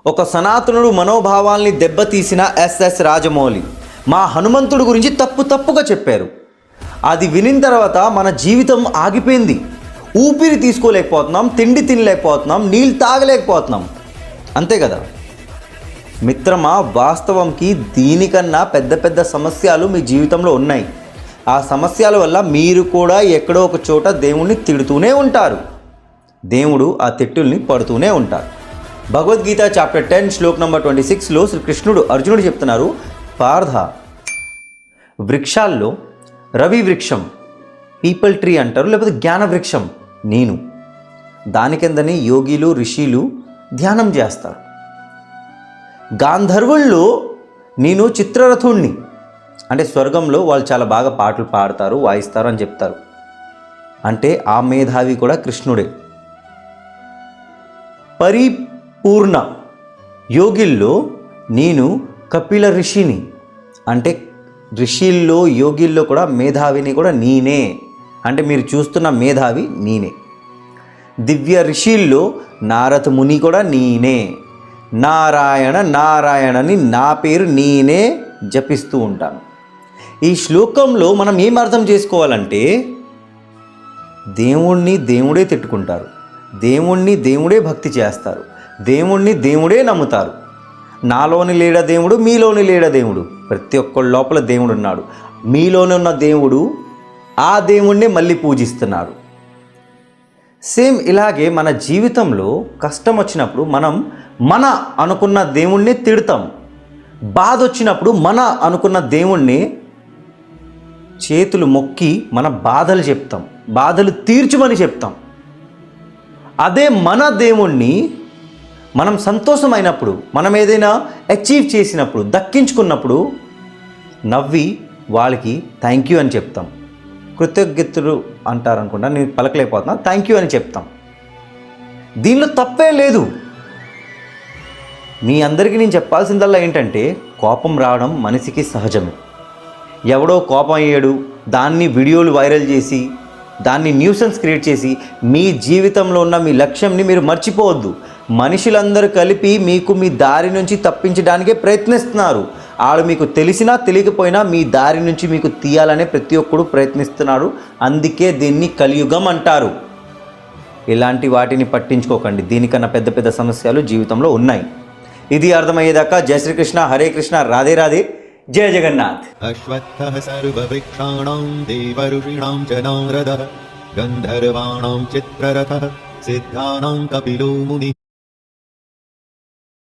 ఒక సనాతనుడు మనోభావాల్ని దెబ్బతీసిన ఎస్ఎస్ రాజమౌళి మా హనుమంతుడు గురించి తప్పుగా చెప్పారు. అది వినిన తర్వాత మన జీవితం ఆగిపోయింది. ఊపిరి తీసుకోలేకపోతున్నాం, తిండి తినలేకపోతున్నాం, నీళ్ళు తాగలేకపోతున్నాం. అంతే కదా మిత్రమా, వాస్తవంకి దీనికన్నా పెద్ద సమస్యలు మీ జీవితంలో ఉన్నాయి. ఆ సమస్యల వల్ల మీరు కూడా ఎక్కడో ఒక చోట దేవుణ్ణి తిడుతూనే ఉంటారు. దేవుడు ఆ తిట్టుల్ని పడుతూనే ఉంటారు. భగవద్గీత చాప్టర్ 10 శ్లోక్ నంబర్ 26లో శ్రీకృష్ణుడు అర్జునుడు చెప్తున్నారు, పార్థ, వృక్షాల్లో రవి వృక్షం, పీపల్ ట్రీ అంటారు, లేకపోతే జ్ఞాన వృక్షం నేను. దాని కిందని యోగిలు ఋషులు ధ్యానం చేస్తారు. గాంధర్వుల్లో నేను చిత్రరథుణ్ణి, అంటే స్వర్గంలో వాళ్ళు చాలా బాగా పాటలు పాడతారు, వాయిస్తారు అని చెప్తారు. అంటే ఆ మేధావి కూడా కృష్ణుడే. పరిపూర్ణ యోగిల్లో నేను కపిల ఋషిని, అంటే ఋషిల్లో యోగిల్లో కూడా మేధావిని కూడా నేనే, అంటే మీరు చూస్తున్న మేధావి నేనే. దివ్య ఋషిల్లో నారద ముని కూడా నేనే. నారాయణ నారాయణని నా పేరు నేనే జపిస్తూ ఉంటాను. ఈ శ్లోకంలో మనం ఏం అర్థం చేసుకోవాలంటే, దేవుణ్ణి దేవుడే తిట్టుకుంటారు, దేవుణ్ణి దేవుడే భక్తి చేస్తారు, దేవుణ్ణి దేవుడే నమ్ముతారు. నాలోని లేడా దేవుడు, మీలోని లేడా దేవుడు? ప్రతి ఒక్కళ్ళ లోపల దేవుడు ఉన్నాడు. మీలోనే ఉన్న దేవుడు ఆ దేవుణ్ణి మళ్ళీ పూజిస్తున్నారు. సేమ్ ఇలాగే మన జీవితంలో కష్టం వచ్చినప్పుడు మనం మన అనుకున్న దేవుణ్ణి తిడతాం. బాధ వచ్చినప్పుడు మన అనుకున్న దేవుణ్ణి చేతులు మొక్కి మన బాధలు చెప్తాం, బాధలు తీర్చుమని చెప్తాం. అదే మన దేవుణ్ణి మనం సంతోషమైనప్పుడు, మనం ఏదైనా అచీవ్ చేసినప్పుడు, దక్కించుకున్నప్పుడు నవ్వి వాళ్ళకి థ్యాంక్ యూ అని చెప్తాం. కృతజ్ఞతలు అంటారనుకుంటా, నేను పలకలేకపోతున్నా, థ్యాంక్ యూ అని చెప్తాం. దీనిలో తప్పే లేదు. మీ అందరికీ నేను చెప్పాల్సిందల్లా ఏంటంటే, కోపం రావడం మనిషికి సహజమే. ఎవడో కోపం అయ్యాడు, దాన్ని వీడియోలు వైరల్ చేసి, దాన్ని న్యూసెన్స్ క్రియేట్ చేసి మీ జీవితంలో ఉన్న మీ లక్ష్యంని మీరు మర్చిపోవద్దు. మనుషులందరూ కలిపి మీకు మీ దారి నుంచి తప్పించడానికే ప్రయత్నిస్తున్నారు. వాళ్ళు మీకు తెలిసినా తెలియకపోయినా మీ దారి నుంచి మీకు తీయాలనే ప్రతి ఒక్కడు ప్రయత్నిస్తున్నారు. అందుకే దీన్ని కలియుగం అంటారు. ఇలాంటి వాటిని పట్టించుకోకండి. దీనికన్నా పెద్ద సమస్యలు జీవితంలో ఉన్నాయి. ఇది అర్థమయ్యేదాకా జయ శ్రీకృష్ణ, హరే కృష్ణ, రాధే రాధే, జయ జగన్నాథ్. అశ్వత్థః సర్వవృక్షాణాం దేవఋషీణాం చ నారదః గంధర్వాణాం చిత్రరథః సిద్ధానాం కపిలో మునిః.